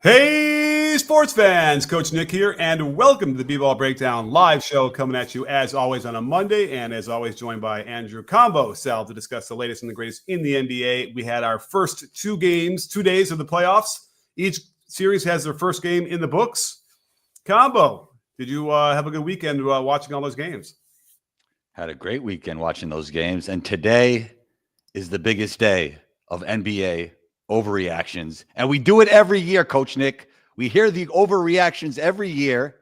Hey, sports fans! Coach Nick here, and welcome to the B-Ball Breakdown live show coming at you as always on a Monday, and as always joined by Andrew Combo Sal to discuss the latest and the greatest in the NBA. We had our first 2 days of the playoffs. Each series has their first game in the books. Combo, did you have a good weekend watching all those games? Had a great weekend watching those games, and today is the biggest day of NBA overreactions. And we do it every year, Coach Nick. We hear the overreactions every year,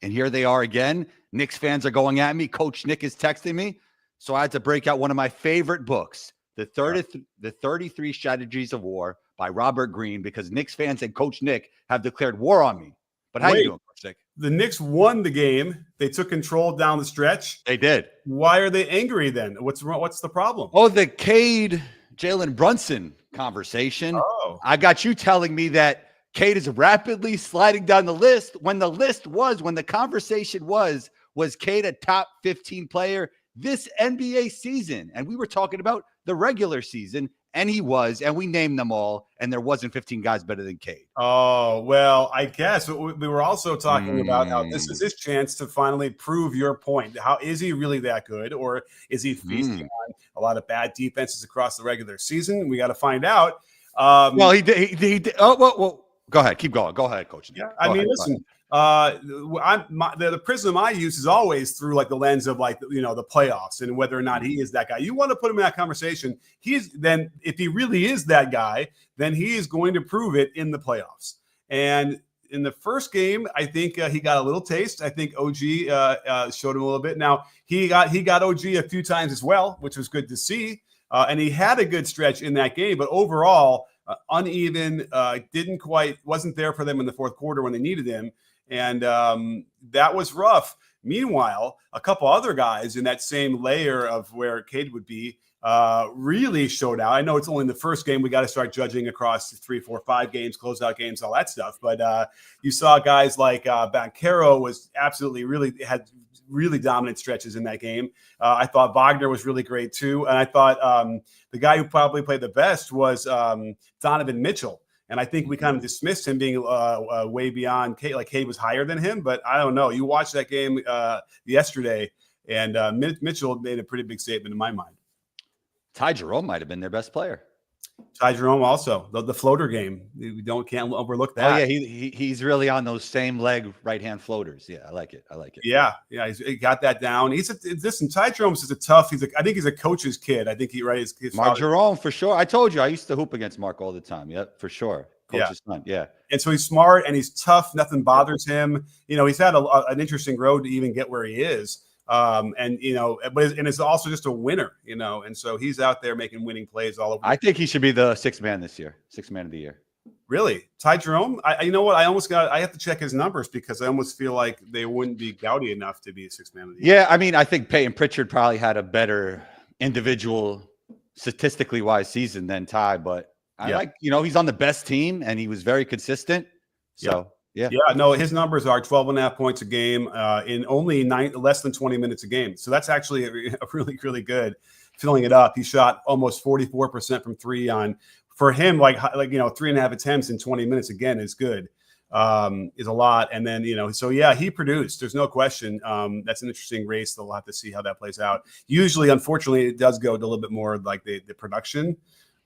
and here they are again. Knicks fans are going at me. Coach Nick is texting me. So I had to break out one of my favorite books, the 33 Strategies of War by Robert Greene, because Knicks fans and Coach Nick have declared war on me. But how you doing, Coach Nick? The Knicks won the game. They took control down the stretch. They did. Why are they angry then? What's the problem? Oh, the Cade Jalen Brunson conversation. Oh. I got you telling me that Cade is rapidly sliding down the list when the conversation was Cade a top 15 player this NBA season? And we were talking about the regular season, and he was, and we named them all, and there wasn't 15 guys better than Cade. Oh, well, I guess we were also talking about how this is his chance to finally prove your point. How is he really that good, or is he feasting on a lot of bad defenses across the regular season? We got to find out. Well, he did. Oh, well, go ahead. Keep going. Go ahead, Coach. Yeah, listen. The prism I use is always through like the lens of like the playoffs and whether or not he is that guy. You want to put him in that conversation. Then if he really is that guy, then he is going to prove it in the playoffs. And in the first game, I think he got a little taste. I think OG showed him a little bit. Now he got OG a few times as well, which was good to see. And he had a good stretch in that game, but overall uneven. Wasn't there for them in the fourth quarter when they needed him. And that was rough. Meanwhile, a couple other guys in that same layer of where Cade would be really showed out. I know it's only in the first game. We got to start judging across 3, 4, 5 games, closeout games, all that stuff. But you saw guys like Banchero had really dominant stretches in that game. I thought Wagner was really great too. And I thought the guy who probably played the best was Donovan Mitchell. And I think we kind of dismissed him being way beyond Cade. Like Cade was higher than him, but I don't know. You watched that game yesterday, and Mitchell made a pretty big statement in my mind. Ty Jerome might have been their best player. Ty Jerome also the floater game. We can't overlook that. Oh yeah, he's really on those same leg right hand floaters. Yeah, I like it. Yeah, he got that down. Ty Jerome's is a tough. I think he's a coach's kid. I think his Mark Jerome for sure. I told you I used to hoop against Mark all the time. Yeah, for sure. Coach's son. Yeah. And so he's smart and he's tough. Nothing bothers him. He's had an interesting road to even get where he is. But it's also just a winner, and so he's out there making winning plays all over. I think he should be the sixth man this year, sixth man of the year. Really? Ty Jerome? You know what? I have to check his numbers because I almost feel like they wouldn't be gaudy enough to be a sixth man of the year. Yeah, I mean, I think Peyton Pritchard probably had a better individual statistically wise season than Ty, but he's on the best team and he was very consistent. So yeah. No, his numbers are 12.5 points a game in only less than 20 minutes a game. So that's actually a really, really good filling it up. He shot almost 44% from three for him, like 3.5 attempts in 20 minutes again is good, is a lot. And then, he produced. There's no question. That's an interesting race. They'll have to see how that plays out. Usually, unfortunately, it does go to a little bit more like the production.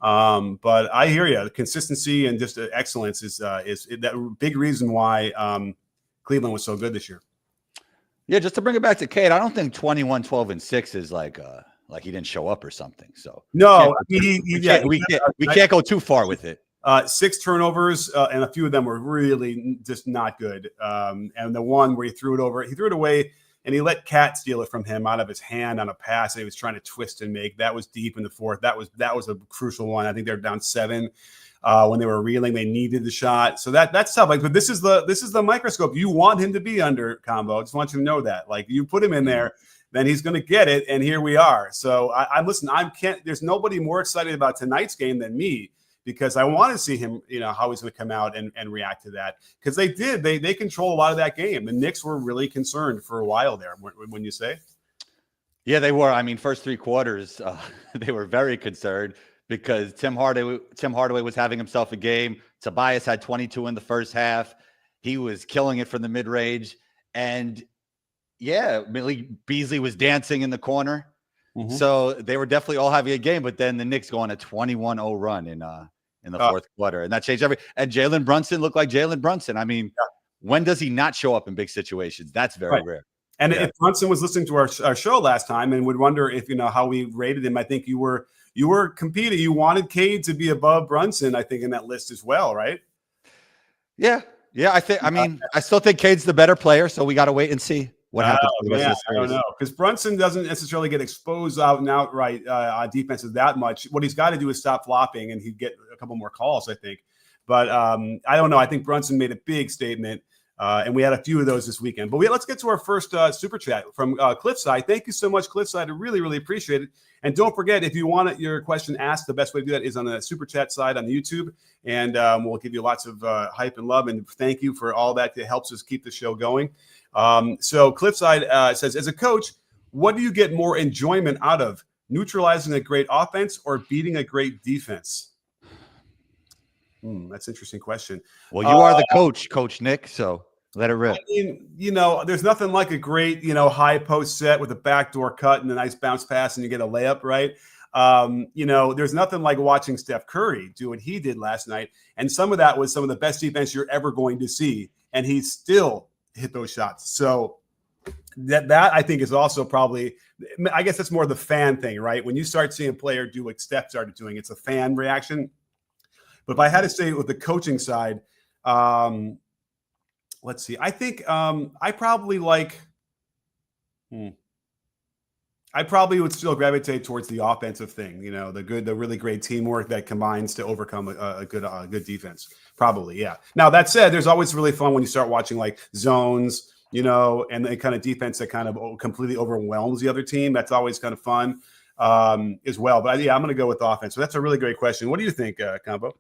But I hear you. The consistency and just excellence is that big reason why Cleveland was so good this year. Yeah, just to bring it back to Cade, I don't think 21, 12, and 6 is like he didn't show up or something. So no, we can't go too far with it. 6 turnovers, and a few of them were really just not good. And the one where he threw it away. And he let Cat steal it from him out of his hand on a pass that he was trying to twist and make. That was deep in the fourth. That was a crucial one. I think they were down 7 when they were reeling. They needed the shot. So that's tough. But this is the microscope you want him to be under, Combo. I just want you to know that. Like you put him in there, then he's going to get it. And here we are. So there's nobody more excited about tonight's game than me. Because I want to see him, how he's going to come out and react to that. Because they control a lot of that game. The Knicks were really concerned for a while there, wouldn't you say? Yeah, they were. I mean, first 3 quarters, they were very concerned. because Tim Hardaway was having himself a game. Tobias had 22 in the first half. He was killing it from the mid-range. And yeah, Malik Beasley was dancing in the corner. Mm-hmm. So they were definitely all having a game, but then the Knicks go on a 21-0 run in the fourth quarter. And that changed and Jalen Brunson looked like Jalen Brunson. I mean, when does he not show up in big situations? That's very rare. And if Brunson was listening to our show last time and would wonder if, how we rated him, I think you were competing. You wanted Cade to be above Brunson, I think, in that list as well, right? Yeah. Yeah. I still think Cade's the better player. So we got to wait and see what happens for the rest of the series. I don't know, because Brunson doesn't necessarily get exposed out and outright on defenses that much. What he's got to do is stop flopping, and he'd get a couple more calls, I think. But I don't know. I think Brunson made a big statement, and we had a few of those this weekend. But let's get to our first super chat from Cliffside. Thank you so much, Cliffside. I really, really appreciate it. And don't forget, if you want your question asked, the best way to do that is on the super chat side on YouTube. And we'll give you lots of hype and love. And thank you for all that. It helps us keep the show going. So Cliffside says, as a coach, what do you get more enjoyment out of? Neutralizing a great offense or beating a great defense? That's an interesting question. Well, you are the coach, Coach Nick, so let it rip. I mean, there's nothing like a great, high post set with a backdoor cut and a nice bounce pass and you get a layup, right? There's nothing like watching Steph Curry do what he did last night. And some of that was some of the best defense you're ever going to see. And he still hit those shots. So that I think is also probably, I guess that's more the fan thing, right? When you start seeing a player do what Steph started doing, it's a fan reaction. But if I had to say with the coaching side, let's see. I think I probably would still gravitate towards the offensive thing. The really great teamwork that combines to overcome a good defense. Probably, yeah. Now that said, there's always really fun when you start watching like zones, and the kind of defense that kind of completely overwhelms the other team. That's always kind of fun as well. But I'm going to go with offense. So that's a really great question. What do you think, Combo?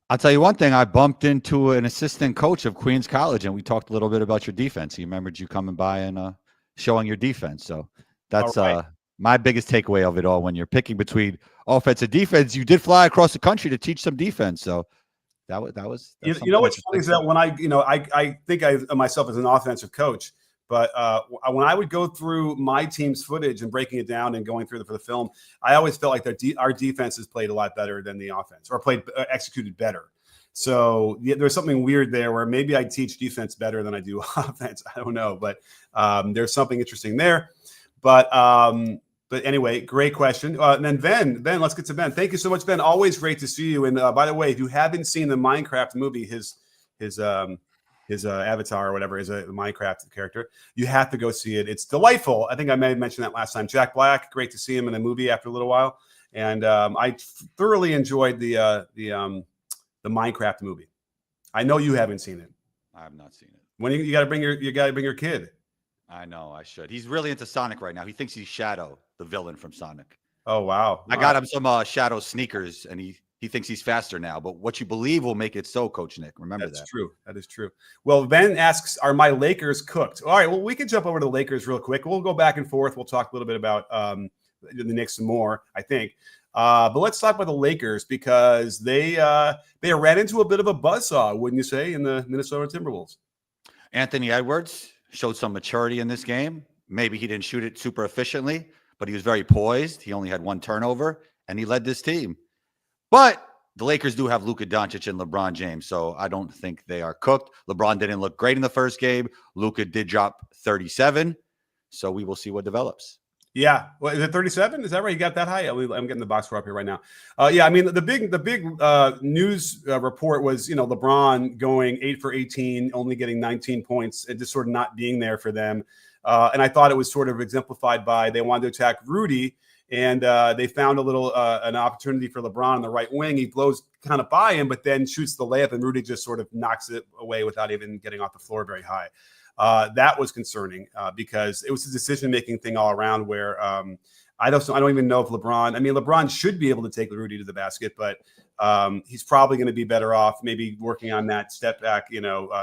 I'll tell you one thing. I bumped into an assistant coach of Queens College, and we talked a little bit about your defense. He remembered you coming by and showing your defense. So that's my biggest takeaway of it all. When you're picking between offense and defense, you did fly across the country to teach some defense. So that was. What's funny is that when I think I myself as an offensive coach, but when I would go through my team's footage and breaking it down and going through for the film, I always felt like our defenses played a lot better than the offense, or executed better. So there's something weird there where maybe I teach defense better than I do offense. I don't know, but there's something interesting there. But anyway, great question. And then Ben, let's get to Ben. Thank you so much, Ben. Always great to see you. And by the way, if you haven't seen the Minecraft movie, his avatar or whatever is a Minecraft character, you have to go see it. It's delightful. I think I may have mentioned that last time. Jack Black, great to see him in a movie after a little while. And I thoroughly enjoyed the Minecraft movie. I know you haven't seen it. I have not seen it. When you got to bring your kid. I know I should. He's really into Sonic right now. He thinks he's Shadow, the villain from Sonic. Oh, wow. I got him some Shadow sneakers, and he thinks he's faster now. But what you believe will make it so, Coach Nick. Remember that. That's true. That is true. Well, Ben asks, are my Lakers cooked? All right, well, we can jump over to the Lakers real quick. We'll go back and forth. We'll talk a little bit about the Knicks some more, I think. But let's talk about the Lakers because they ran into a bit of a buzzsaw, wouldn't you say, in the Minnesota Timberwolves? Anthony Edwards showed some maturity in this game. Maybe he didn't shoot it super efficiently, but he was very poised. He only had one turnover, and he led this team. But the Lakers do have Luka Doncic and LeBron James, so I don't think they are cooked. LeBron didn't look great in the first game. Luka did drop 37, so we will see what develops. Yeah. Well, is it 37? Is that right? You got that high? I'm getting the box score up here right now. Yeah, I mean, the big news report was, LeBron going 8 for 18, only getting 19 points and just sort of not being there for them. And I thought it was sort of exemplified by they wanted to attack Rudy, and they found a little an opportunity for LeBron on the right wing. He blows kind of by him, but then shoots the layup, and Rudy just sort of knocks it away without even getting off the floor very high. That was concerning because it was a decision-making thing all around where I don't even know if LeBron should be able to take Rudy to the basket, but he's probably going to be better off maybe working on that step back,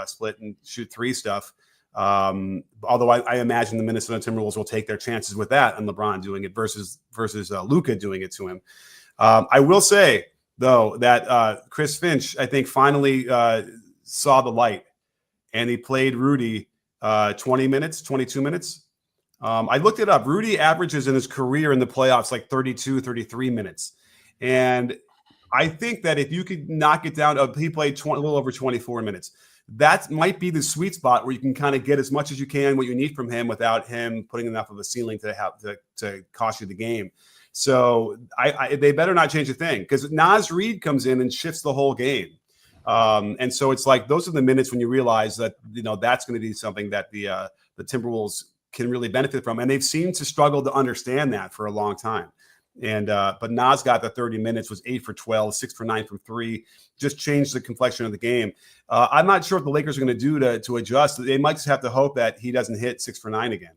split and shoot three stuff. Although I imagine the Minnesota Timberwolves will take their chances with that and LeBron doing it versus Luka doing it to him. I will say, though, that Chris Finch, I think, finally saw the light, and he played Rudy 20 minutes, 22 minutes. I looked it up. Rudy averages in his career in the playoffs like 32, 33 minutes. And I think that if you could knock it down, he played a little over 24 minutes. That might be the sweet spot where you can kind of get as much as you can, what you need from him, without him putting enough of a ceiling to cost you the game. So they better not change a thing, because Naz Reid comes in and shifts the whole game. And so it's like those are the minutes when you realize that that's going to be something that the Timberwolves can really benefit from, and they've seemed to struggle to understand that for a long time. And but Naz got the 30 minutes, was 8 for 12, 6 for 9 from 3, just changed the complexion of the game. I'm not sure what the Lakers are going to do to adjust. They might just have to hope that he doesn't hit 6 for 9 again.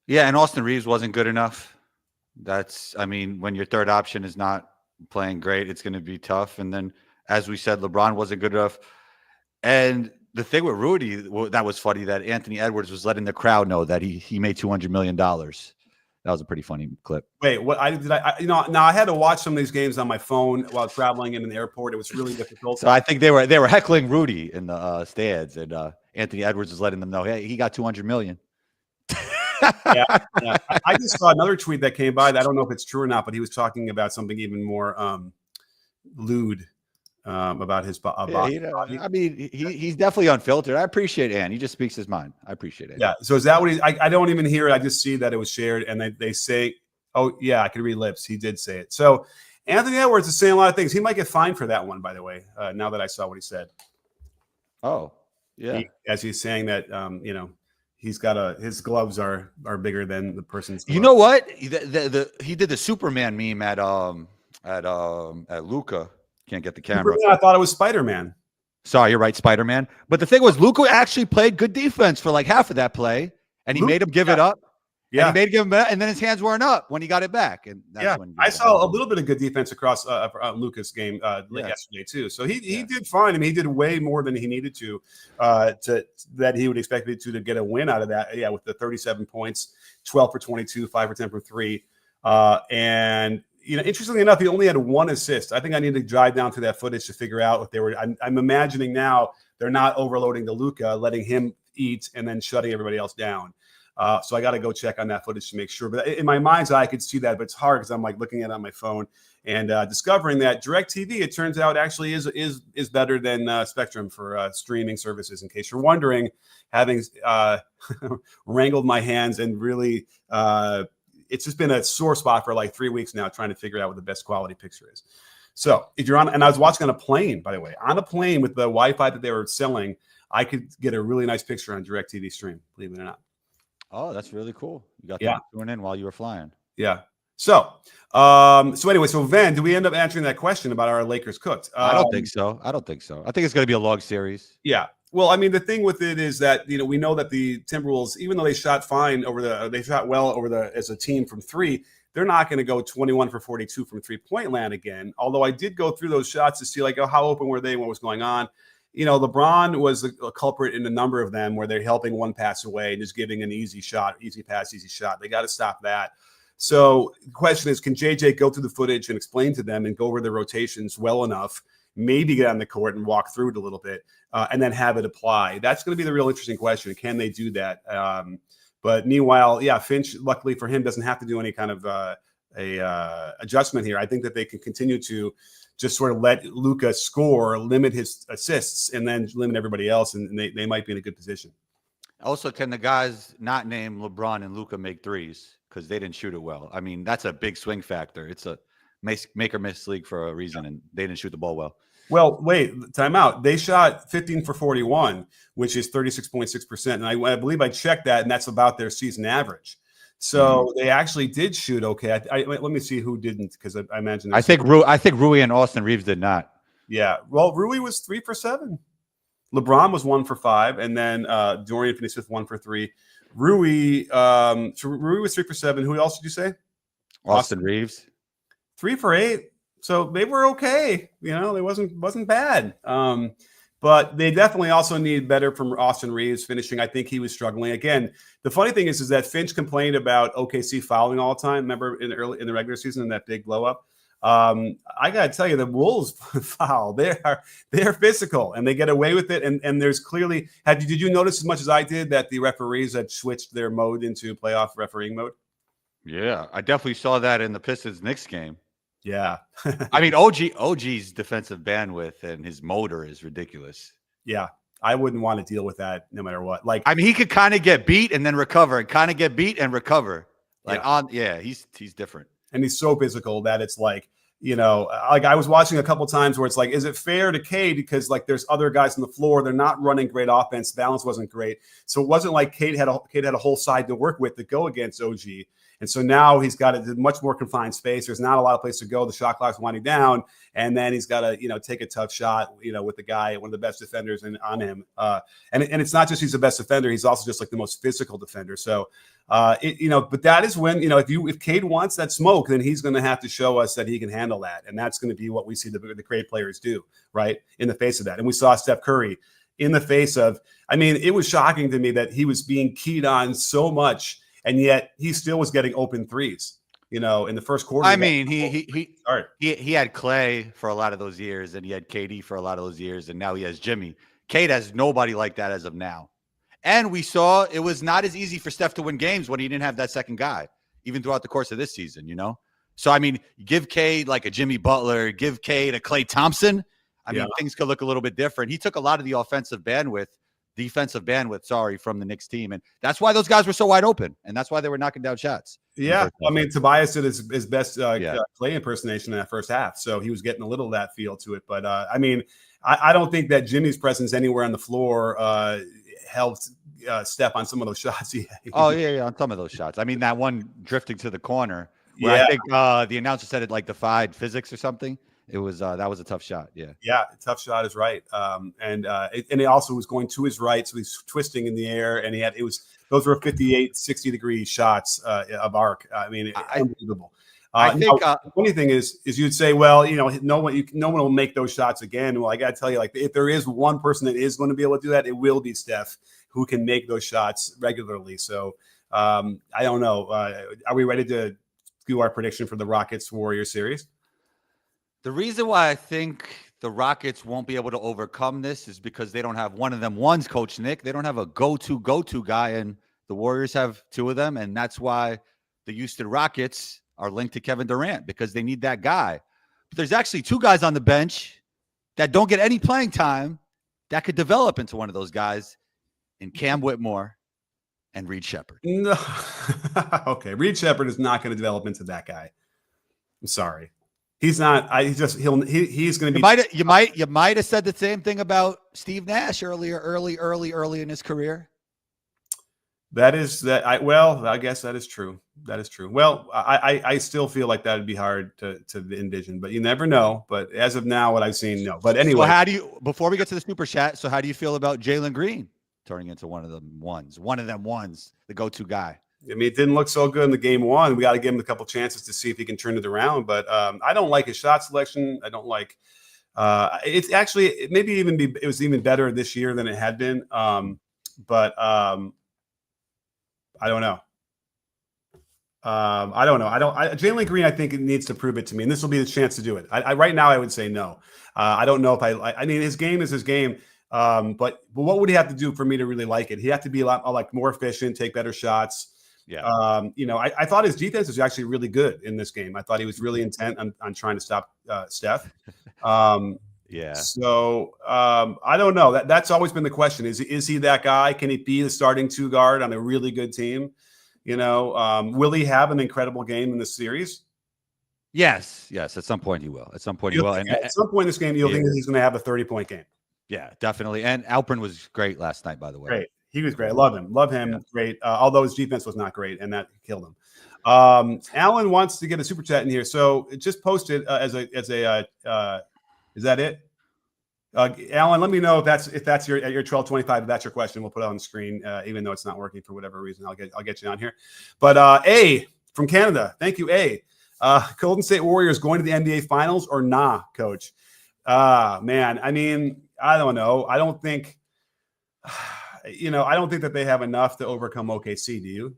Yeah, and Austin Reeves wasn't good enough. When your third option is not playing great, it's going to be tough. And then, as we said, LeBron wasn't good enough. And the thing with Rudy, that was funny, that Anthony Edwards was letting the crowd know that he made $200 million. That was a pretty funny clip. Wait, what? Now I had to watch some of these games on my phone while traveling in the airport. It was really difficult. So I think they were heckling Rudy in the stands, and Anthony Edwards was letting them know, hey, he got $200 million. Yeah. I just saw another tweet that came by. I don't know if it's true or not, but he was talking about something even more lewd about his body. He's definitely unfiltered. I appreciate Ann. He just speaks his mind. I appreciate it. Yeah. So is that what I don't even hear it. I just see that it was shared, and they say, oh yeah, I can read lips. He did say it. So Anthony Edwards is saying a lot of things. He might get fined for that one, by the way, now that I saw what he said. Oh, yeah. As he's saying that, he's got his gloves are bigger than the person's gloves. You know what? He did the Superman meme at Luka. Can't get the camera. I thought it was Spider-Man. Sorry, you're right, Spider-Man. But the thing was, Luka actually played good defense for like half of that play, and he made him give it up. Yeah, and he made him give him, and then his hands weren't up when he got it back. And that's when I saw a little bit of good defense across Luka's game yesterday too. So he did fine. I mean, he did way more than he needed to that he would expect it to get a win out of that. Yeah, with the 37 points, 12 for 22, 5 for 10 for 3, and. Interestingly enough, he only had 1 assist. I think I need to drive down through that footage to figure out what they were. I'm imagining now they're not overloading the Luka, letting him eat and then shutting everybody else down. So I got to go check on that footage to make sure. But in my mind's eye, I could see that, but it's hard because I'm like looking at it on my phone and discovering that DirecTV, it turns out, actually is better than Spectrum for streaming services. In case you're wondering, having wrangled my hands and really. It's just been a sore spot for like 3 weeks now, trying to figure out what the best quality picture is. So if you're on, and I was watching on a plane, by the way, on a plane with the Wi-Fi that they were selling, I could get a really nice picture on DirecTV stream, believe it or not. Oh, that's really cool. You got that going in while you were flying. Yeah. So anyway, Ven, do we end up answering that question about our Lakers cooked? I don't think so. I think it's going to be a long series. Yeah. Well, I mean, the thing with it is that, we know that the Timberwolves, even though they shot fine they shot well as a team from 3, they're not going to go 21 for 42 from 3-point land again. Although I did go through those shots to see how open were they, what was going on. LeBron was a culprit in a number of them where they're helping one pass away and just giving an easy shot, easy pass, easy shot. They got to stop that. So the question is, can JJ go through the footage and explain to them and go over the rotations well enough, maybe get on the court and walk through it a little bit, and then have it apply? That's going to be the real interesting question. Can they do that? But meanwhile, Finch, luckily for him, doesn't have to do any kind of adjustment here. I think that they can continue to just sort of let Luka score, limit his assists, and then limit everybody else, and they might be in a good position. Also, can the guys not named LeBron and Luka make threes because they didn't shoot it well? I mean, that's a big swing factor. It's a make or miss league for a reason, and they didn't shoot the ball well. Well, wait, time out. They shot 15 for 41, which is 36.6%. And I believe I checked that, and that's about their season average. So they actually did shoot okay. Let me see who didn't, because I imagine. I think Rui and Austin Reeves did not. Yeah. Well, Rui was 3 for 7. LeBron was 1 for 5, and then Dorian Finney-Smith 1 for 3. Rui was 3 for 7. Who else did you say? Austin Reeves. 3 for 8. So they were okay. They wasn't bad. But they definitely also need better from Austin Reeves finishing. I think he was struggling. Again, the funny thing is that Finch complained about OKC fouling all the time. Remember in the regular season in that big blow up? I gotta tell you, the Wolves foul. They're physical and they get away with it. And there's clearly did you notice as much as I did that the referees had switched their mode into playoff refereeing mode? Yeah, I definitely saw that in the Pistons Knicks game. Yeah. I mean, OG's defensive bandwidth and his motor is ridiculous. Yeah. I wouldn't want to deal with that no matter what. Like, I mean, he could kind of get beat and then recover, and kind of get beat and recover. He's different. And he's so physical that it's like, like I was watching a couple times where it's like, is it fair to Cade? Because like there's other guys on the floor. They're not running great offense. Balance wasn't great. So it wasn't like Cade had a whole side to work with to go against OG. And so now he's got a much more confined space. There's not a lot of place to go. The shot clock's winding down. And then he's got to, take a tough shot, with the guy, one of the best defenders on him. And it's not just he's the best defender. He's also just like the most physical defender. So, but that is when, if Cade wants that smoke, then he's going to have to show us that he can handle that. And that's going to be what we see the great players do, right, in the face of that. And we saw Steph Curry in the face of, it was shocking to me that he was being keyed on so much, and yet he still was getting open threes, in the first quarter. I mean, he had Clay for a lot of those years, and he had KD for a lot of those years, and now he has Jimmy. Cade has nobody like that as of now. And we saw it was not as easy for Steph to win games when he didn't have that second guy, even throughout the course of this season, So, give Cade like a Jimmy Butler, give Cade a Klay Thompson. Things could look a little bit different. He took a lot of the defensive bandwidth, from the Knicks team. And that's why those guys were so wide open. And that's why they were knocking down shots. Yeah. Tobias did his best Klay impersonation in that first half. So he was getting a little of that feel to it. But, I don't think that Jimmy's presence anywhere on the floor helped Steph on some of those shots. On some of those shots. That one drifting to the corner where I think the announcer said it like defied physics or something. It was that was a tough shot. Yeah, tough shot is right. And it also was going to his right, so he's twisting in the air, and those were 58, 60-degree shots of arc. Unbelievable. The funny thing is you'd say, well, no one will make those shots again. Well, I got to tell you, like, if there is one person that is going to be able to do that, it will be Steph, who can make those shots regularly. So I don't know. Are we ready to do our prediction for the Rockets-Warriors series? The reason why I think the Rockets won't be able to overcome this is because they don't have one of them ones, Coach Nick. They don't have a go-to guy, and the Warriors have two of them, and that's why the Houston Rockets are linked to Kevin Durant, because they need that guy. But there's actually two guys on the bench that don't get any playing time that could develop into one of those guys, in Cam Whitmore and Reed Shepherd. No. Okay, Reed Shepherd is not going to develop into that guy. I'm sorry. He's not. He's going to be. You might have said the same thing about Steve Nash early in his career. I guess that is true. That is true. Well, I still feel like that would be hard to envision, but you never know. But as of now, what I've seen, no. But anyway, so before we get to the super chat, so how do you feel about Jalen Green turning into one of them ones, the go-to guy? It didn't look so good in the game one. We got to give him a couple chances to see if he can turn it around. But I don't like his shot selection. I don't like. It's actually it was even better this year than it had been. But I don't know. Jalen Green, I think it needs to prove it to me, and this will be the chance to do it. Right now, I would say no. I don't know if his game is his game. But what would he have to do for me to really like it? He had to be a lot more efficient, take better shots. Yeah. I thought his defense was actually really good in this game. I thought he was really intent on trying to stop Steph. Yeah. So I don't know. That's always been the question. Is he that guy? Can he be the starting two guard on a really good team? Will he have an incredible game in this series? Yes. At some point he will. And at some point in this game, you'll think that he's going to have a 30-point game. Yeah, definitely. And Alpern was great last night, by the way. Great. He was great. I love him. Yeah. Great. Although his defense was not great, and that killed him. Alan wants to get a super chat in here. So it just posted is that it? Alan, let me know if that's your at your 12:25. If that's your question, we'll put it on the screen, even though it's not working for whatever reason. I'll get you on here. But A from Canada, thank you. A Golden State Warriors going to the NBA Finals or nah, Coach? Man, I don't know. I don't think that they have enough to overcome OKC. Do you?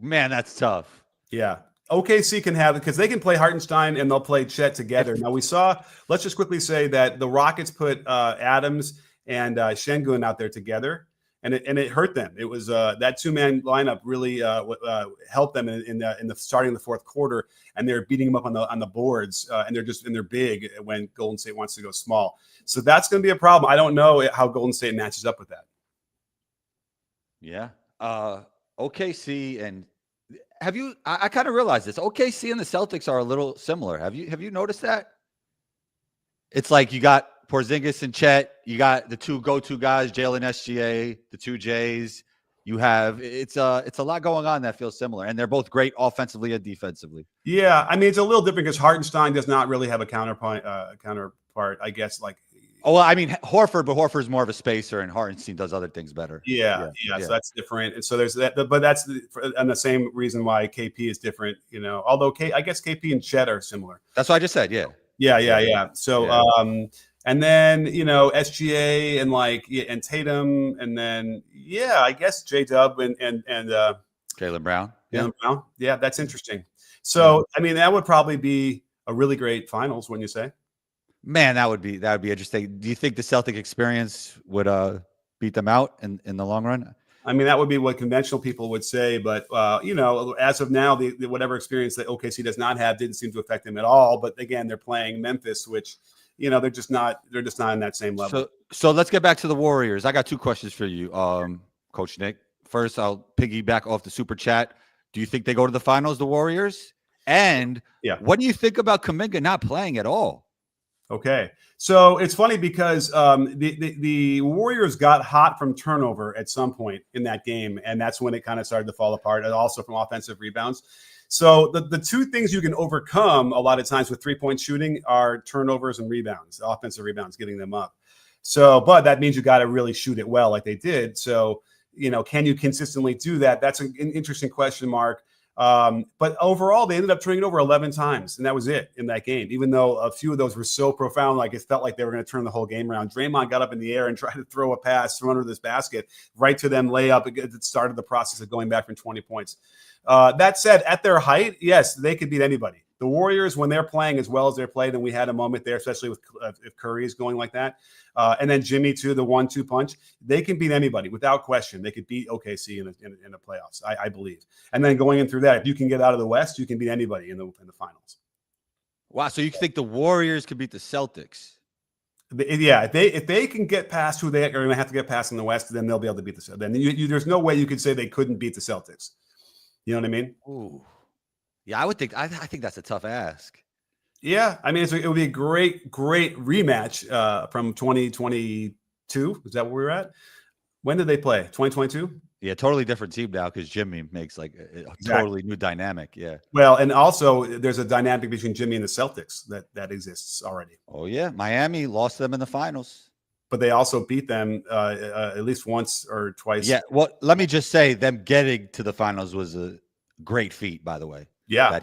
Man, that's tough. Yeah. OKC can have it because they can play Hartenstein and they'll play Chet together. Now we saw. Let's just quickly say that the Rockets put Adams and Şengün out there together, and it hurt them. It was that 2-man lineup really helped them in the starting of the fourth quarter, and they're beating them up on the boards, and they're big when Golden State wants to go small. So that's going to be a problem. I don't know how Golden State matches up with that. Yeah. OKC and have you? I kind of realized this. OKC and the Celtics are a little similar. Have you noticed that? It's like you got Porzingis and Chet. You got the two go-to guys, Jalen SGA, the two J's. You have it's a lot going on that feels similar, and they're both great offensively and defensively. Yeah, I mean it's a little different because Hartenstein does not really have a counterpart. I guess like. Oh, well, I mean Horford, but Horford's more of a spacer, and Hartenstein does other things better. Yeah. So that's different, and so there's that. But that's and the same reason why KP is different. Although I guess KP and Chet are similar. That's what I just said. Yeah. So and then SGA and Tatum, and then I guess J Dub and Jaylen Brown. Jaylen Brown. Yeah, that's interesting. So I mean that would probably be a really great finals, wouldn't you say? Man, that would be interesting. Do you think the Celtic experience would beat them out in the long run? I mean, that would be what conventional people would say, but as of now, the whatever experience that OKC does not have didn't seem to affect them at all. But again, they're playing Memphis, which they're just not in that same level. So let's get back to the Warriors. I got two questions for you, Coach Nick. First, I'll piggyback off the super chat. Do you think they go to the finals, the Warriors? And what do you think about Kuminga not playing at all? Okay, so it's funny because the Warriors got hot from turnover at some point in that game, and that's when it kind of started to fall apart, and also from offensive rebounds. So the two things you can overcome a lot of times with three-point shooting are turnovers and rebounds, offensive rebounds, getting them up. So, but that means you got to really shoot it well like they did. So, can you consistently do that? That's an interesting question mark. But overall, they ended up turning it over 11 times, and that was it in that game. Even though a few of those were so profound, like it felt like they were going to turn the whole game around. Draymond got up in the air and tried to throw a pass from under this basket right to them layup. It started the process of going back from 20 points. That said, at their height, yes, they could beat anybody. The Warriors, when they're playing as well as they're played, and we had a moment there, especially with if Curry is going like that, and then Jimmy too, the 1-2 punch, they can beat anybody without question. They could beat OKC in the playoffs, I believe. And then going in through that, if you can get out of the West, you can beat anybody in the finals. Wow, so you think the Warriors could beat the Celtics? Yeah, if they can get past who they are going to have to get past in the West, then they'll be able to beat the Celtics. Then there's no way you could say they couldn't beat the Celtics. You know what I mean? Ooh. Yeah, I would think. I think that's a tough ask. Yeah, I mean, it would be a great rematch from 2022. Is that where we were at? When did they play? 2022? Yeah, totally different team now because Jimmy makes like a totally new dynamic. Yeah. Well, and also there's a dynamic between Jimmy and the Celtics that exists already. Oh yeah, Miami lost them in the finals, but they also beat them at least once or twice. Yeah. Well, let me just say, them getting to the finals was a great feat, by the way. Yeah.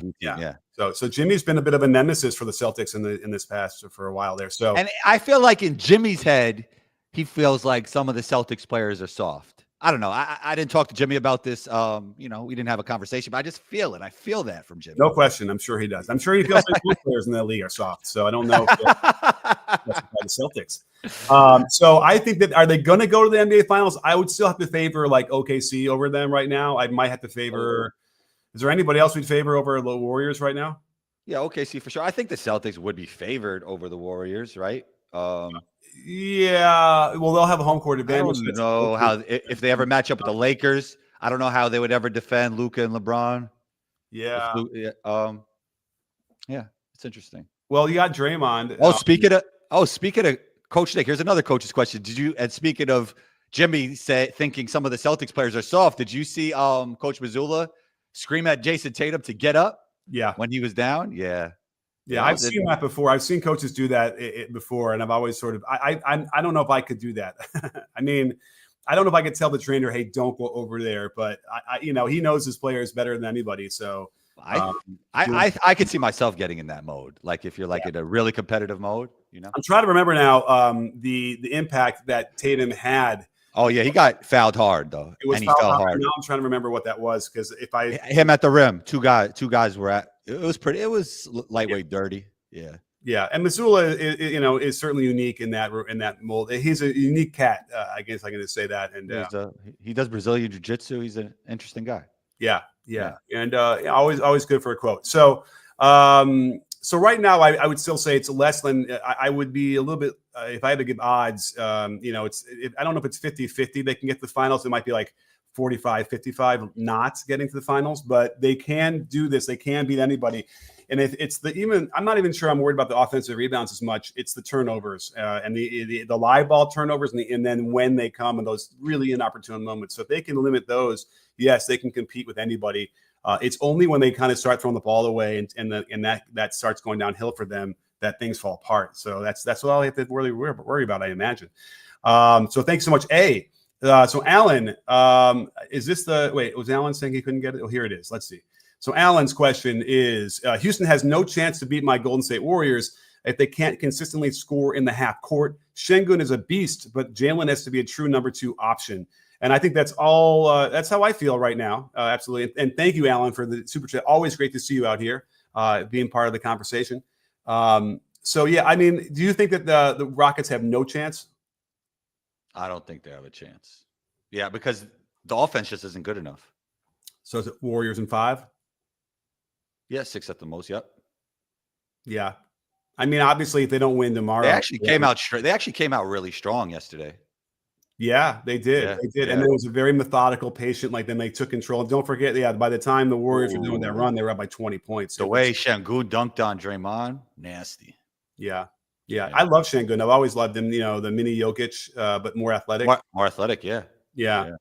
So Jimmy's been a bit of a nemesis for the Celtics in this past for a while there. So, and I feel like in Jimmy's head, he feels like some of the Celtics players are soft. I don't know. I didn't talk to Jimmy about this. We didn't have a conversation, but I just feel it. I feel that from Jimmy. No question. I'm sure he does. I'm sure he feels like most players in the league are soft. So I don't know if that's the Celtics. So I think that are they going to go to the NBA Finals? I would still have to favor like OKC over them right now. I might have to favor. Is there anybody else we'd favor over the Warriors right now? Yeah, OKC for sure. I think the Celtics would be favored over the Warriors, right? Yeah. Well, they'll have a home court advantage. I don't know how if they ever match up with the Lakers. I don't know how they would ever defend Luka and LeBron. Yeah. Yeah, it's interesting. Well, you got Draymond. Speaking of Coach Nick, here's another coach's question. Speaking of Jimmy thinking some of the Celtics players are soft, did you see Coach Mazzulla scream at Jason Tatum to get up? Yeah. When he was down? Yeah. Yeah, I've seen that before. I've seen coaches do that before, and I've always sort of I don't know if I could do that. I mean, I don't know if I could tell the trainer, "Hey, don't go over there." But he knows his players better than anybody. So I could see myself getting in that mode. Like if you're like in a really competitive mode, I'm trying to remember now the impact that Tatum had Oh yeah, he got fouled hard though, It was and he foul fell hard. hard. Now I'm trying to remember what that was because if I Him at the rim. Two guys were at. It was pretty. It was yeah, lightweight dirty. Yeah. yeah, and Missoula, is certainly unique in that mold. He's a unique cat. I guess I can just say that. And He does Brazilian jiu-jitsu. He's an interesting guy. yeah, Yeah. and yeah, always good for a quote. So so right now I would still say it's less than I would be a little bit if I had to give odds. I don't know if it's 50-50 they can get to the finals. It might be like 45-55 not getting to the finals, but they can do this. They can beat anybody. And if it's I'm not even sure I'm worried about the offensive rebounds as much. It's the turnovers and the live ball turnovers and then when they come and those really inopportune moments. So if they can limit those, yes, they can compete with anybody. It's only when they kind of start throwing the ball away and that starts going downhill for them that things fall apart. So that's what I'll have to really worry about, I imagine. So thanks so much, A. So Alan, is this was Alan saying he couldn't get it? Oh, here it is. Let's see. So Alan's question is, Houston has no chance to beat my Golden State Warriors if they can't consistently score in the half court. Şengün is a beast, but Jalen has to be a true number 2 option. And I think that's all. That's how I feel right now. Absolutely. And thank you, Alan, for the super chat. Always great to see you out here, being part of the conversation. So yeah, I mean, do you think that the Rockets have no chance? I don't think they have a chance. Yeah, because the offense just isn't good enough. So is it Warriors in 5? Yeah, 6 at the most. Yep. Yeah. I mean, obviously, if they don't win tomorrow, They actually came out straight. They actually came out really strong yesterday. Yeah, they did. Yeah, They did. yeah. And it was a very methodical, patient, like then they took control. Don't forget, by the time the Warriors were doing that run, they were up by 20 points. The way Şengün dunked on Draymond, nasty. Yeah. I love Şengün. I've always loved him, the mini Jokic, but more athletic. More athletic, yeah. Yeah.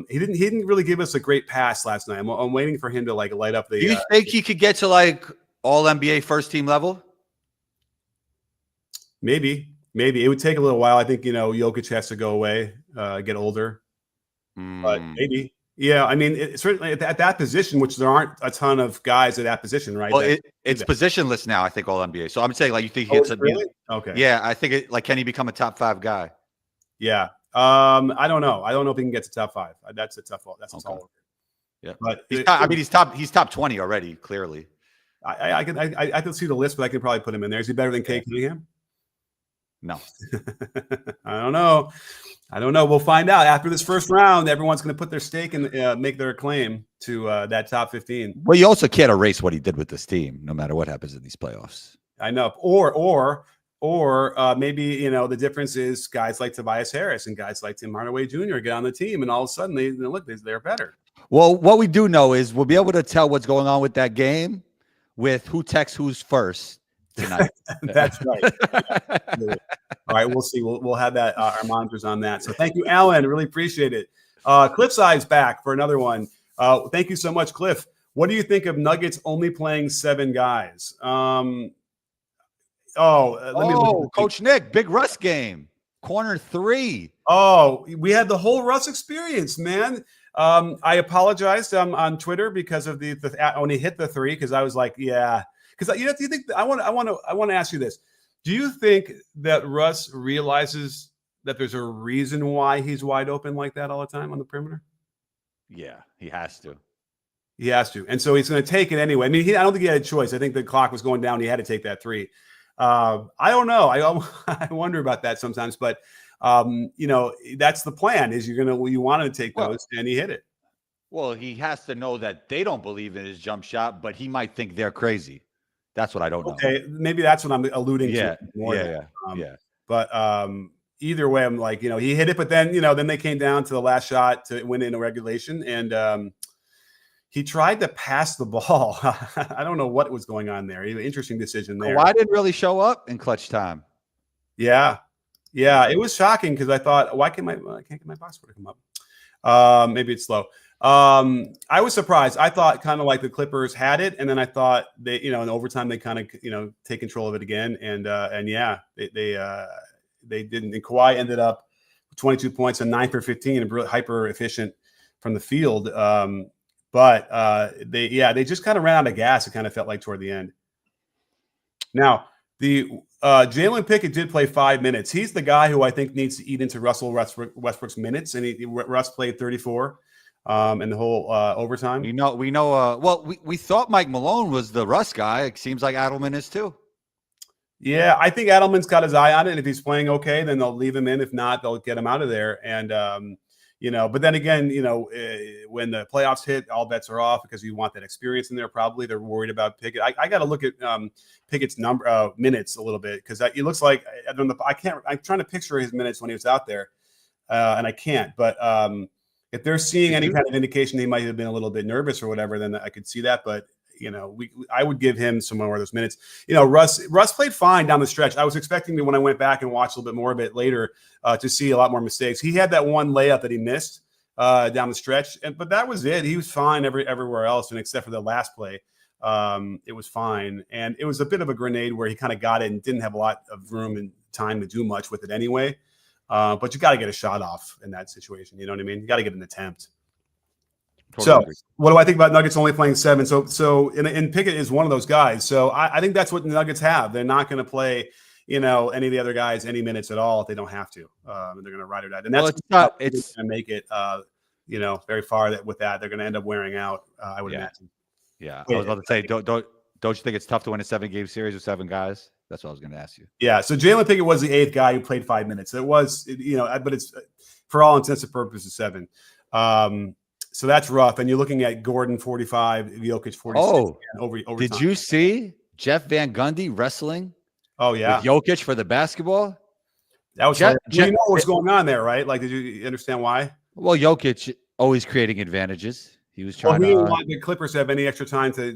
He didn't really give us a great pass last night. I'm waiting for him to like light up the. Do you think he could get to like all NBA first team level? Maybe it would take a little while. I think Jokic has to go away, get older, but maybe. Yeah, I mean, certainly at that position, which there aren't a ton of guys at that position, right? Well, it's positionless now. I think all NBA. So I'm saying like you think he gets really? Okay. Yeah, I think can he become a top 5 guy? Yeah. I don't know. I don't know if he can get to top 5. That's a tough. That's a tall. Yeah, but he's top 20 already. Clearly, I can see the list, but I could probably put him in there. Is he better than Kate Cunningham? No. I don't know. We'll find out after this first round. Everyone's going to put their stake and make their claim to that top 15. Well, you also can't erase what he did with this team, no matter what happens in these playoffs. I know. Or maybe the difference is guys like Tobias Harris and guys like Tim Hardaway Jr. get on the team, and all of a sudden they're better. Well, what we do know is we'll be able to tell what's going on with that game with who texts who's first tonight. That's right. All right, we'll see. We'll have that our monitors on that. So thank you, Alan. Really appreciate it. Cliffside's back for another one. Thank you so much, Cliff. What do you think of Nuggets only playing 7 guys? Coach Nick, big Russ game, corner 3. Oh, we had the whole Russ experience, man. I apologized on Twitter because of the when he hit the 3, because I was like, yeah. Because do you think I want to ask you this? Do you think that Russ realizes that there's a reason why he's wide open like that all the time on the perimeter? Yeah, he has to. He has to, and so he's going to take it anyway. I mean, I don't think he had a choice. I think the clock was going down. He had to take that 3. I don't know. I wonder about that sometimes, but that's the plan. Is you want to take those, and he hit it. Well, he has to know that they don't believe in his jump shot, but he might think they're crazy. That's what I don't know. Okay, maybe that's what I'm alluding to. Yeah. But either way, I'm like, he hit it, but then then they came down to the last shot to win in a regulation, and he tried to pass the ball. I don't know what was going on there. Interesting decision there. Kawhi didn't really show up in clutch time. Yeah, it was shocking because I thought, I can't get my box score to come up. Maybe it's slow. I was surprised. I thought kind of like the Clippers had it, and then I thought they, in overtime they kind of take control of it again, and they didn't. And Kawhi ended up 22 points and 9 for 15, and hyper efficient from the field. But they just kind of ran out of gas. It kind of felt like toward the end. Now Jalen Pickett did play 5 minutes. He's the guy who I think needs to eat into Russell Westbrook's minutes, and Russ played 34 in the whole overtime. We know. Well, we thought Mike Malone was the Russ guy. It seems like Adelman is too. Yeah, I think Adelman's got his eye on it, and if he's playing okay, then they'll leave him in. If not, they'll get him out of there. And but then again, when the playoffs hit, all bets are off because you want that experience in there. Probably they're worried about Pickett. I got to look at Pickett's minutes a little bit because it looks like I don't know. I can't. I'm trying to picture his minutes when he was out there, and I can't. But if they're seeing any kind of indication he might have been a little bit nervous or whatever, then I could see that. But I would give him some more of those minutes. Russ played fine down the stretch. I was expecting to, when I went back and watched a little bit more of it later, to see a lot more mistakes. He had that one layup that he missed down the stretch, but that was it. He was fine everywhere else, and except for the last play, it was fine. And it was a bit of a grenade where he kind of got it and didn't have a lot of room and time to do much with it anyway. But you got to get a shot off in that situation. You know what I mean? You got to get an attempt. Totally agree. What do I think about Nuggets only playing 7? And Pickett is one of those guys. So I think that's what the Nuggets have. They're not going to play, any of the other guys any minutes at all if they don't have to. And they're going to ride it out. And that's going to make it, very far with that. They're going to end up wearing out, I would imagine. Yeah. I was about to say, don't you think it's tough to win a 7-game series with 7 guys? That's what I was going to ask you. Yeah. So Jalen Pickett was the 8th guy who played 5 minutes. It was, but it's for all intents and purposes 7. So that's rough. And you're looking at Gordon 45, Jokic 46. Oh, over did time. You see Jeff Van Gundy wrestling? Oh, yeah. With Jokic for the basketball? That was you know what's going on there, right? Like, did you understand why? Well, Jokic always creating advantages. He was trying he didn't want the Clippers to have any extra time to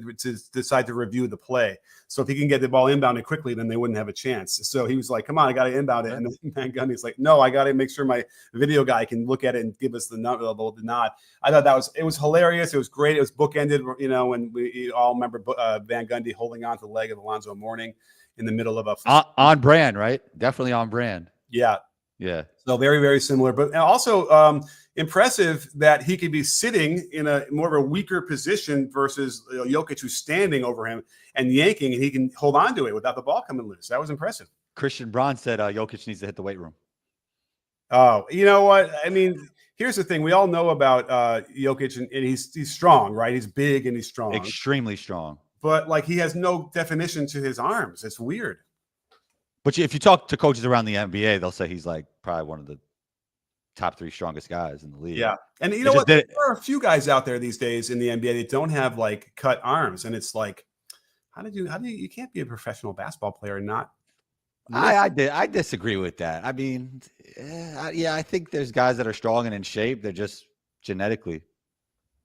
decide to review the play. So if he can get the ball inbounded quickly, then they wouldn't have a chance. So he was like, come on, I got to inbound it. And then Van Gundy's like, no, I got to make sure my video guy can look at it and give us the nod. I thought it was hilarious. It was great. It was bookended, when we all remember Van Gundy holding on to the leg of Alonzo Mourning in the middle of a on brand, right? Definitely on brand. Yeah. Yeah. So very, very similar, but also impressive that he could be sitting in a more of a weaker position versus Jokic, who's standing over him and yanking, and he can hold on to it without the ball coming loose. That was impressive. Christian Braun said Jokic needs to hit the weight room. Oh, you know what? I mean, here's the thing. We all know about Jokic, and he's strong, right? He's big and he's strong. Extremely strong. But, he has no definition to his arms. It's weird. But if you talk to coaches around the NBA, they'll say he's probably one of the top 3 strongest guys in the league. Yeah. And you know what? There are a few guys out there these days in the NBA that don't have cut arms. And it's like, you can't be a professional basketball player and not. I disagree with that. I mean, I think there's guys that are strong and in shape. They're just genetically.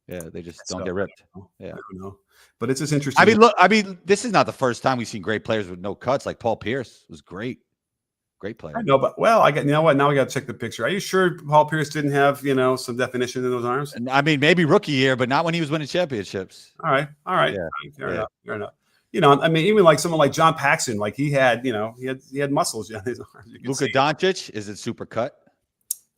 Yeah. They just don't get ripped. Yeah. I don't know. But it's just interesting. I mean, this is not the first time we've seen great players with no cuts. Like Paul Pierce was great. Great player. I know, but you know what? Now we got to check the picture. Are you sure Paul Pierce didn't have, some definition in those arms? I mean, maybe rookie year, but not when he was winning championships. All right. Yeah. Fair enough. I mean, even someone like John Paxson, he had, he had muscles on his arms. Luka Doncic, is it super cut?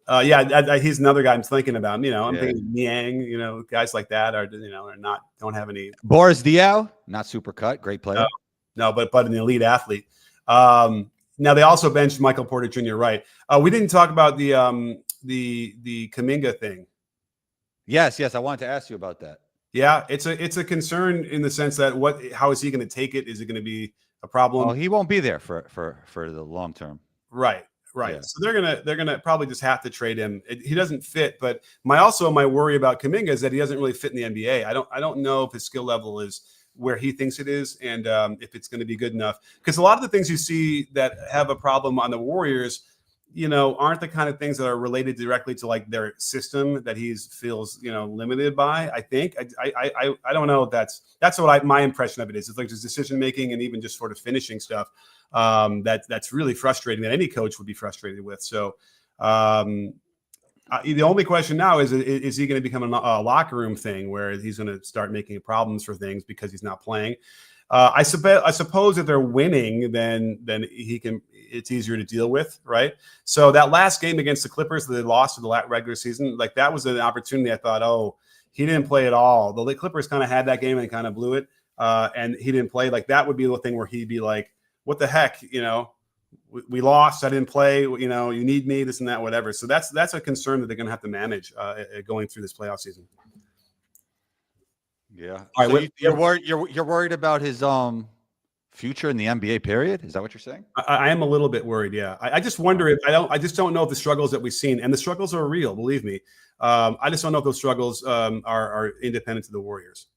He's another guy I'm thinking about. I'm thinking Niang, guys like that are don't have any. Boris Diaw, not super cut, great player. No, but an elite athlete. Now they also benched Michael Porter Jr. Right. We didn't talk about the Kuminga thing. Yes, I wanted to ask you about that. Yeah, it's a concern in the sense that how is he going to take it? Is it going to be a problem? Well, he won't be there for the long term. Right. Yeah. So they're gonna probably just have to trade him. He doesn't fit. But my worry about Kuminga is that he doesn't really fit in the NBA. I don't know if his skill level is where he thinks it is, and if it's going to be good enough. Because a lot of the things you see that have a problem on the Warriors, aren't the kind of things that are related directly to their system that he feels limited by. I think I don't know if that's what my impression of it is. It's just decision making and even just sort of finishing stuff. That's really frustrating that any coach would be frustrated with. So the only question now is he going to become a locker room thing where he's going to start making problems for things because he's not playing? I suppose if they're winning, then he can. It's easier to deal with, right? So that last game against the Clippers that they lost in the regular season, that was an opportunity. I thought, he didn't play at all. The Clippers kind of had that game and kind of blew it, and he didn't play. That would be the thing where he'd be like, what the heck, we lost. I didn't play. You know, you need me, this and that, whatever. So that's a concern that they're going to have to manage going through this playoff season. Yeah. All So right, you're worried. You're worried about his future in the NBA. Period. Is that what you're saying? I am a little bit worried. Yeah, I just wonder if I just don't know if the struggles that we've seen, and the struggles are real. Believe me. I just don't know if those struggles are independent of the Warriors.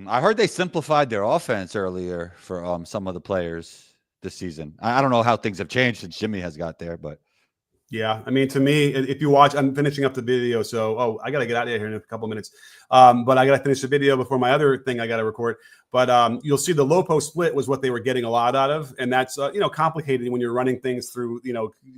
I heard they simplified their offense earlier for some of the players this season. I don't know how things have changed since Jimmy has got there, but yeah, I mean, to me, if you watch, I'm finishing up the video, so I got to get out of here in a couple of minutes. But I got to finish the video before my other thing I got to record. But you'll see the low post split was what they were getting a lot out of, and that's complicated when you're running things through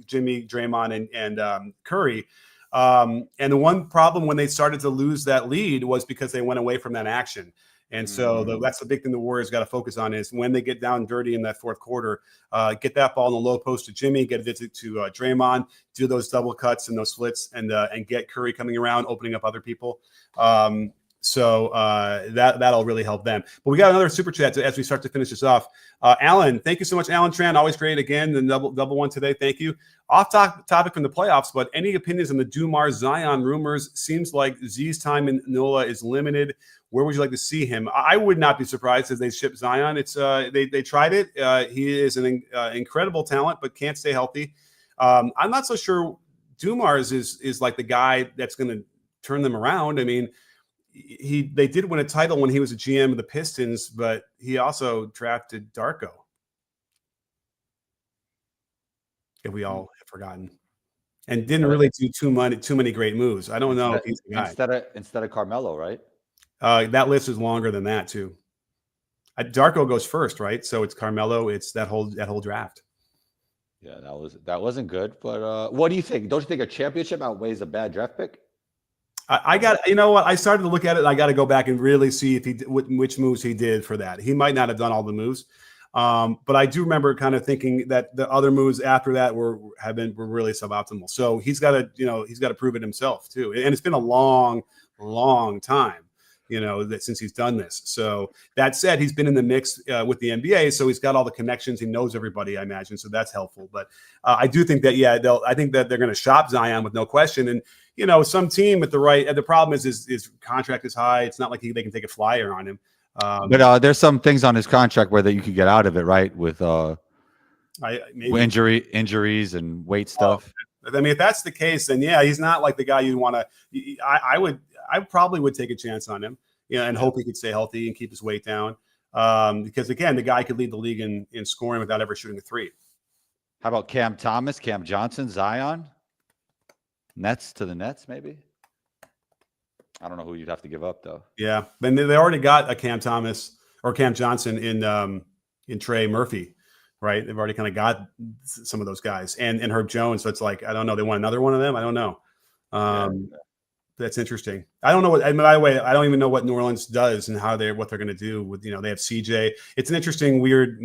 Jimmy, Draymond, and Curry. And the one problem when they started to lose that lead was because they went away from that action. And so that's the big thing the Warriors got to focus on is when they get down dirty in that fourth quarter, get that ball in the low post to Jimmy, get it to Draymond, do those double cuts and those splits, and get Curry coming around, opening up other people. So that'll really help them. But we got another super chat as we start to finish this off. Alan, thank you so much, Alan Tran. Always great. Again, the double one today. Thank you. Off topic from the playoffs, but any opinions on the Dumars Zion rumors? Seems like Z's time in NOLA is limited. Where would you like to see him? I would not be surprised if they ship Zion. It's they tried it. He is an incredible talent, but can't stay healthy. I'm not so sure Dumars is like the guy that's going to turn them around. I mean, they did win a title when he was a GM of the Pistons, but he also drafted Darko. If we all have forgotten, and didn't really do too many great moves. I don't know if he's the guy. Instead of Carmelo, right? That list is longer than that too. Darko goes first, right? So it's Carmelo. It's that whole draft. Yeah, that wasn't good. But what do you think? Don't you think a championship outweighs a bad draft pick? I got, you know what? I started to look at it. I got to go back and really see if which moves he did for that. He might not have done all the moves, but I do remember kind of thinking that the other moves after that were really suboptimal. So he's got to prove it himself too. And it's been a long time, that since he's done this. So that said, he's been in the mix with the NBA, so he's got all the connections. He knows everybody, I imagine. So that's helpful. But I do think that, I think that they're going to shop Zion with no question. And some team at the problem is his contract is high. It's not like they can take a flyer on him. But there's some things on his contract where that you could get out of it, right? With injuries and weight stuff. I mean, if that's the case, then he's not like the guy you want to. I probably would take a chance on him, and hope he could stay healthy and keep his weight down. Because again, the guy could lead the league in scoring without ever shooting a three. How about Cam Thomas, Cam Johnson, Zion? Nets to the Nets, maybe. I don't know who you'd have to give up though. Yeah, then they already got a Cam Thomas or Cam Johnson in Trey Murphy, right? They've already kind of got some of those guys and Herb Jones. So it's like, I don't know. They want another one of them. I don't know. That's interesting. I don't know what. And by the way, I don't even know what New Orleans does and what they're going to do with. They have CJ. It's an interesting, weird,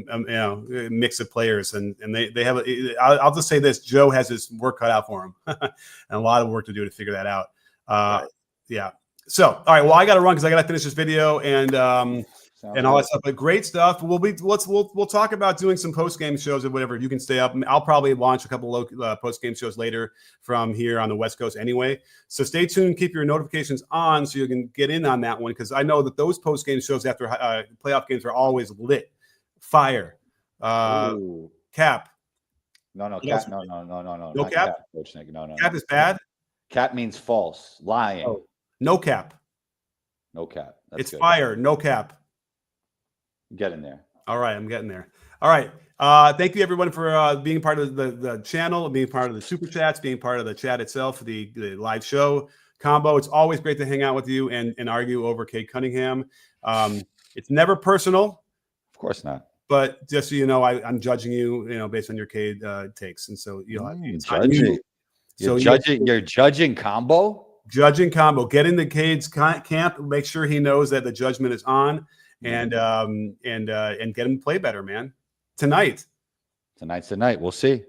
mix of players, and they have. I'll just say this: Joe has his work cut out for him, and a lot of work to do to figure that out. Right. Yeah. So, all right. Well, I got to run because I got to finish this video and all that stuff. But great stuff. We'll talk about doing some post game shows or whatever. You can stay up. I'll probably launch a couple of post game shows later from here on the West Coast anyway. So stay tuned. Keep your notifications on so you can get in on that one because I know that those post game shows after playoff games are always lit. Fire. Cap. No, Cap. No. No cap. Cap, Coach Nick. No. Cap is bad. Cap means false, lying. Oh, no cap. No cap. It's good. Fire. No cap. Get in there. All right, I'm getting there. All right. Thank you, everyone, for being part of the channel, being part of the super chats, being part of the chat itself, the live show combo. It's always great to hang out with you and argue over Cade Cunningham. It's never personal. Of course not. But just so you know, I'm judging you, based on your Cade takes, and so judging. You're judging combo. Judging combo. Get into Cade's camp. Make sure he knows that the judgment is on. And get him to play better, man. Tonight's the night. We'll see.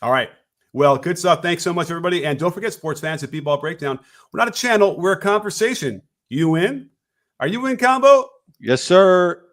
All right. Well, good stuff. Thanks so much, everybody. And don't forget, sports fans, at B-Ball Breakdown, we're not a channel. We're a conversation. You in? Are you in, Combo? Yes, sir.